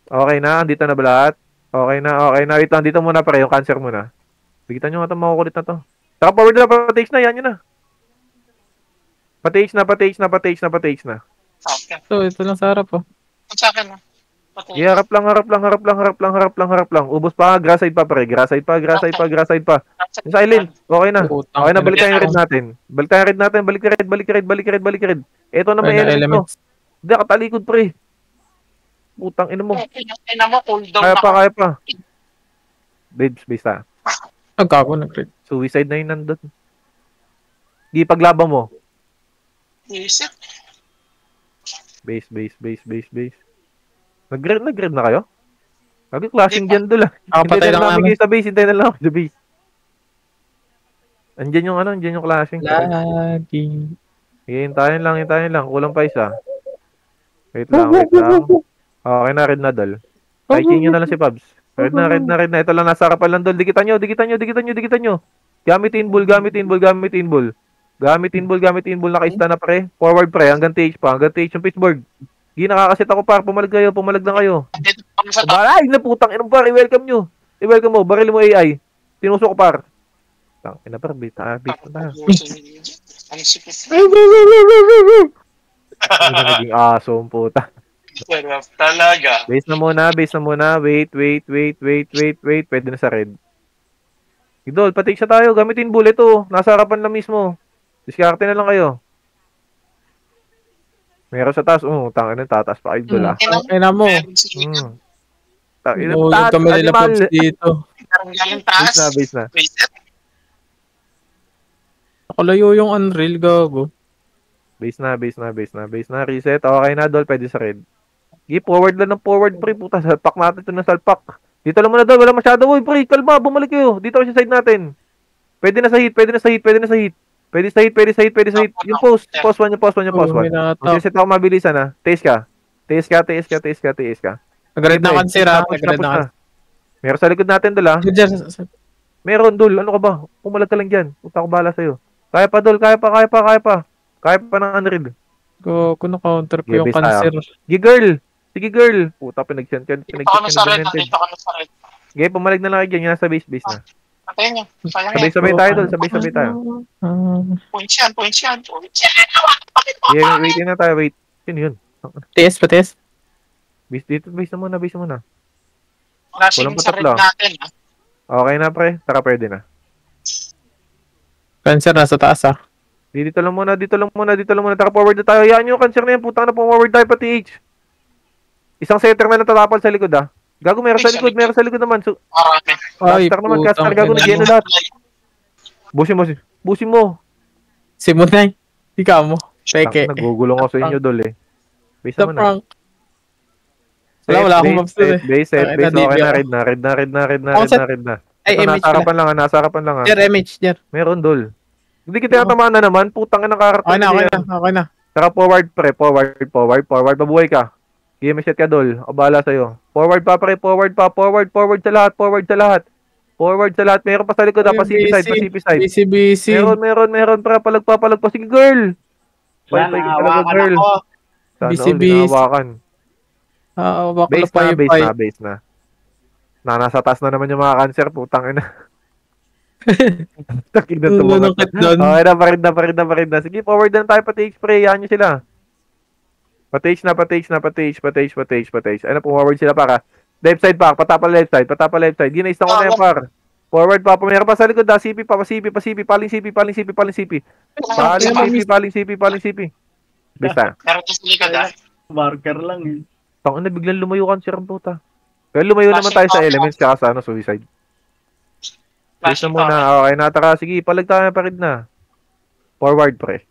Speaker 2: Okay na, andito na ba lahat? Okay na. Wait lang, dito muna, pre, yung cancer muna. Bigitan nyo nga itong makukulit na to. Saka forward na, pati-H na, yan yun na. Pati-H na.
Speaker 1: Okay.
Speaker 3: So, ito lang sa harap, oh.
Speaker 1: Ang sa akin,
Speaker 2: Yeah, harap lang. Ubos pa, grasside pa, pre. Grasside pa. Yung silent, okay na. Okay na, balik tayo yung red natin. Balik red. Ito na may elements. Hindi, katalikod, pre. Putang ina mo.
Speaker 1: Ina mo, cool down
Speaker 2: Kaya pa. Base ta.
Speaker 3: Nagkago na, Craig.
Speaker 2: Suicide na yun nandun. Di paglaba mo.
Speaker 1: Isip.
Speaker 2: Base. Nag-grid na kayo? Sabi, clashing dyan doon lang.
Speaker 3: Patay lang namin.
Speaker 2: Hintayin na lang ako sa base. Andyan yung clashing.
Speaker 3: Lagi.
Speaker 2: Hintayin lang. Kulang pa isa. Wait lang. Okay na, red na, Dol. Tyching nyo na lang si Pabs. Red na. Ito lang, nasa harapan lang, Dol. Dikitan nyo. Gamit inball. Naka-ista na, pre. Forward, pre. Hanggang TH pa. Yung pitchboard. Hindi nakakasit ako, par. Pumalag lang kayo. Ay, naputang inong, par. I-welcome nyo. Mo. Baril mo AI. Tinusok ko, par. Tang ina, par. Beat na.
Speaker 1: Ang sikip.
Speaker 2: Hindi na naging aso ang puta.
Speaker 1: Sarap talaga.
Speaker 2: Base na muna. Wait. Pwede na sa red. Idol, patik siya tayo. Gamitin bullet to. Nasa harapan na mismo. Diskarte na lang kayo. Meron sa taas. Tangin na, tataas pa, idol, ah.
Speaker 3: Okay na mo. Nahulog kami nila Pops dito.
Speaker 2: Base na.
Speaker 3: Nakalayo yung Unreal, gago.
Speaker 2: Base na. Reset. Okay na, Dol. Pwede sa red. Forward lang ng forward, pre. Puta, salpak natin ito ng salpak. Dito lang muna, Dol. Wala masyado. Uy, pre, kalma. Bumalik kayo. Dito sa side natin. Pwede na sa hit. Pwede sa hit. Yung post. Post one. Mag-reset ako mabilisan, ha. Taste ka.
Speaker 3: Nag-red na cancer, ha.
Speaker 2: Meron sa likod natin, Dol, ha. Meron, Dol. Ano ka ba? Pumalag ka lang dyan. Puta ko bahala sa'yo. Kaya pa, Dol. Kaya pa ng unread.
Speaker 3: Kung na-counter ko yung cancer.
Speaker 2: Sige, girl. Puta, pinag-send.
Speaker 1: Dito ka na sa red.
Speaker 2: Okay, pumalag na lang kayo dyan. Yung nasa base na.
Speaker 1: Patayin niyo. Sayang yan.
Speaker 2: Sabay-sabay tayo doon, sabay-sabay tayo.
Speaker 1: Points yan.
Speaker 2: Yeah, waitin na tayo, wait. Yun.
Speaker 3: TS pa, TS.
Speaker 2: Base na muna.
Speaker 1: Flashing
Speaker 2: Walang
Speaker 1: sa red
Speaker 2: patatlo.
Speaker 1: natin. Ha?
Speaker 2: Okay na, pre. Tara, pwede na.
Speaker 3: Cancer nasa taas ah.
Speaker 2: Dito lang muna. Tara, forward na tayo. Yan yung cancer na yan. Putang na, forward tayo pati H. Isang setter na natatapal sa likod, ah. Gago, meron sa likod naman. So,
Speaker 1: Marami.
Speaker 2: caster naman, caster. Gago, nag-geno lahat. Busin mo.
Speaker 3: Simunay. Ikaw mo. Peke.
Speaker 2: Nagugulong ako sa inyo, dol, eh. Base
Speaker 3: The
Speaker 2: naman, ah.
Speaker 3: prank. Wala akong mobs doon, eh.
Speaker 2: Base.
Speaker 3: Okay,
Speaker 2: Okay na, red na.
Speaker 3: Ay,
Speaker 2: Ito,
Speaker 3: MH
Speaker 2: nasa harapan lang, ah.
Speaker 3: Jer, MH, Jer.
Speaker 2: Meron, dol. Hindi kita tatamaan na naman. Putang na karakter.
Speaker 3: Okay na.
Speaker 2: Saka forward, pre. Forward. Pabuhay ka. Game set ka, dol. O, bahala sa'yo. Forward pa, pre. Forward sa lahat. Meron pa sa likod, ah. Pacific side.
Speaker 3: Busy.
Speaker 2: Meron, pre. Palag pa. Sige, girl.
Speaker 5: Wala,
Speaker 2: Pay ka talaga,
Speaker 5: nahawakan
Speaker 2: girl.
Speaker 5: ako.
Speaker 2: Sana,
Speaker 3: Busy.
Speaker 2: hinahawakan.
Speaker 3: Bakla pa yung pipe.
Speaker 2: Base na. Nasa taas na naman yung mga cancer, putang ina. Takin na to.
Speaker 3: Nunungkit doon.
Speaker 2: Okay na, parid na. Sige, forward na tayo, pati spray. Yan nyo sila. Pati na. Ano, forward sila para. Left side pa, patapa left side. Ginaistan ko na yung par. Forward pa, meron pa sa likod, CP, paling CP. Paling CP. Basta.
Speaker 1: Meron din sa likod. Ha?
Speaker 5: Marker lang eh.
Speaker 2: Tang na, biglang lumayo cancer ang puta. Pero lumayo naman tayo sa elements kaya sa suicide. Base na muna. Okay, nataka. Sige, palag tayo parid na. Forward, pre.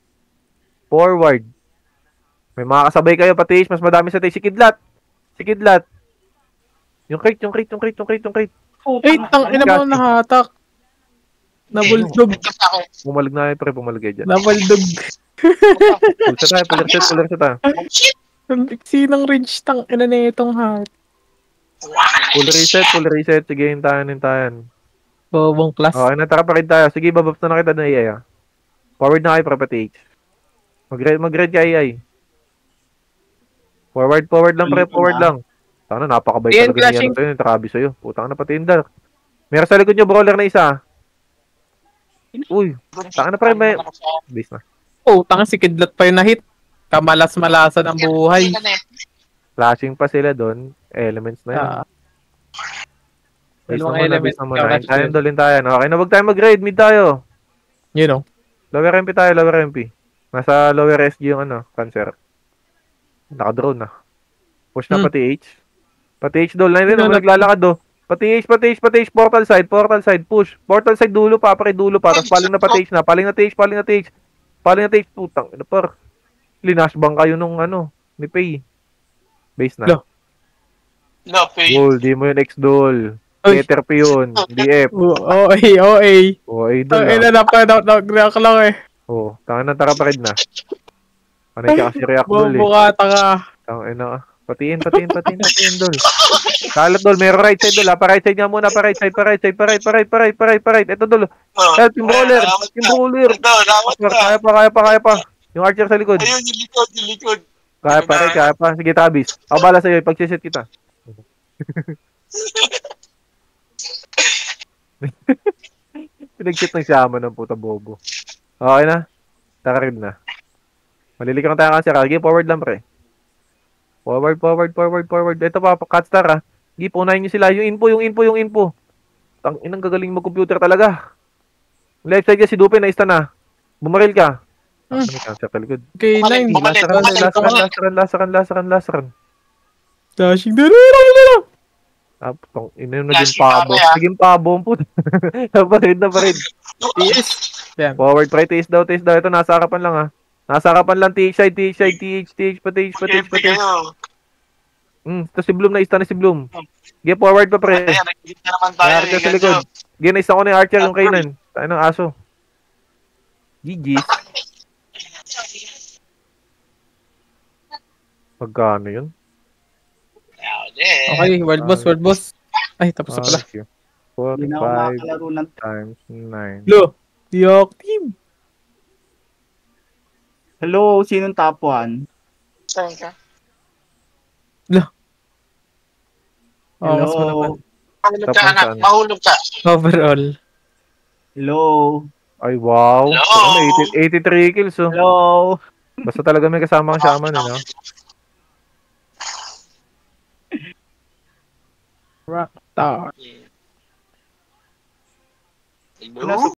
Speaker 2: Forward. May mga kasabay kayo, pati mas madami sa tayo. Si Kidlat. Yung crate.
Speaker 3: Ay, ina mo nahatak. Nabuldog.
Speaker 2: Pumalag na yun, pre. Pumalag kayo dyan.
Speaker 3: Nabuldog.
Speaker 2: Puller set tayo.
Speaker 3: Ang biksi ng range tang ina na itong hat.
Speaker 2: Full reset. Sige, hintayan.
Speaker 3: Bobong class.
Speaker 2: Okay, nataka parid tayo. Sige, bababs na kita na AI. Forward na kayo, pre, pati H. Mag-red ka AI. Forward lang, pre. Forward lang. Sana napakabay
Speaker 3: Ian,
Speaker 2: talaga
Speaker 3: flashing.
Speaker 2: niya. Yung Travis sa'yo. Putang na pati yung dark. Meron sa likod nyo, brawler na isa. Uy, taka na, pre. May... Base na.
Speaker 3: Oh, tanga si Kidlat pa yung na-hit. Kamalas-malasan ang buhay.
Speaker 2: Flashing pa sila doon. Elements na yun. Base
Speaker 3: Dalawang
Speaker 2: na
Speaker 3: elements.
Speaker 2: muna. Hintayin dolin tayo. Okay na, wag tayo mag-raid. Mid tayo.
Speaker 3: You know.
Speaker 2: Lower MP tayo, lower MP. Nasa lower SG yung cancer. Naka-drone na. Push na pati H. Pati H dol. Na rin naman naglalakad do. Pati H. Portal side. Push. Portal side dulo pa. Tapos paling na pati H na. Paling na H. Putang. Ano par? Linash bang kayo nung ni Pay. Base na. Dol, di mo yun X-Dol. Letter P yun. DF.
Speaker 3: OA.
Speaker 2: Dol.
Speaker 3: Ina na pa. Nag-react lang eh.
Speaker 2: Tangan na tara pa rin na. Panay ka kasi react dol eh.
Speaker 3: Bubukata ka.
Speaker 2: Tangan na. Patiin dol. Kalat dol, meron right side dol ha. Pa right side nga muna, pa right. Ito dol. Help, yung brawler. Kaya pa. Yung archer sa likod.
Speaker 1: Ayun, yung likod.
Speaker 2: Kaya pa. Sige, Travis. Ako bala sa'yo, pag-set kita. Pinag-set ng siyama ng puta bobo. Okay na? Takarid na. Malilikan tayo kasi. Sige, forward lang, pre. Forward. Ito pa, Catstar, ha. Sige, punayin nyo sila. Yung info. Tang inang gagaling mag-computer talaga. Left side ka si Dupe, na-ista na. Bumaril ka. Ano may cancer sa likod?
Speaker 3: Okay, 9.
Speaker 2: Lasaran.
Speaker 3: Dashing.
Speaker 2: Tong ina yung naging pabo. Naging pabo ang puto. Naparid.
Speaker 3: TS. Yan.
Speaker 2: Forward, pre. Taste daw. Ito, nasa harapan lang, ha. Nasa harapan lang, TH, pati. Ito si Bloom, na-ista na si Bloom. Sige, forward pa, pre.
Speaker 1: Nagigit na naman tayo.
Speaker 2: Archer sa likod. Sige, na-ista ko na yung Archer, yung kainan. Tayo ng aso. GG's. Magkano yun?
Speaker 3: Okay, world boss. Ay, tapos na pala.
Speaker 2: 45
Speaker 5: Hindi na ako makakalaro ng
Speaker 2: times 9.
Speaker 3: Lo, Yok team.
Speaker 5: Hello, sinong top 1?
Speaker 1: Saan ka?
Speaker 3: Oh, mas mo naman.
Speaker 1: Mahulog ka, anak. Mahulog ka.
Speaker 3: Overall.
Speaker 5: Hello.
Speaker 2: Ay, wow.
Speaker 1: Hello?
Speaker 2: Ano, 83 kills, oh.
Speaker 5: Hello.
Speaker 2: Basta talaga may kasama kang shaman, eh, no?
Speaker 3: Rockstar.
Speaker 1: Hello?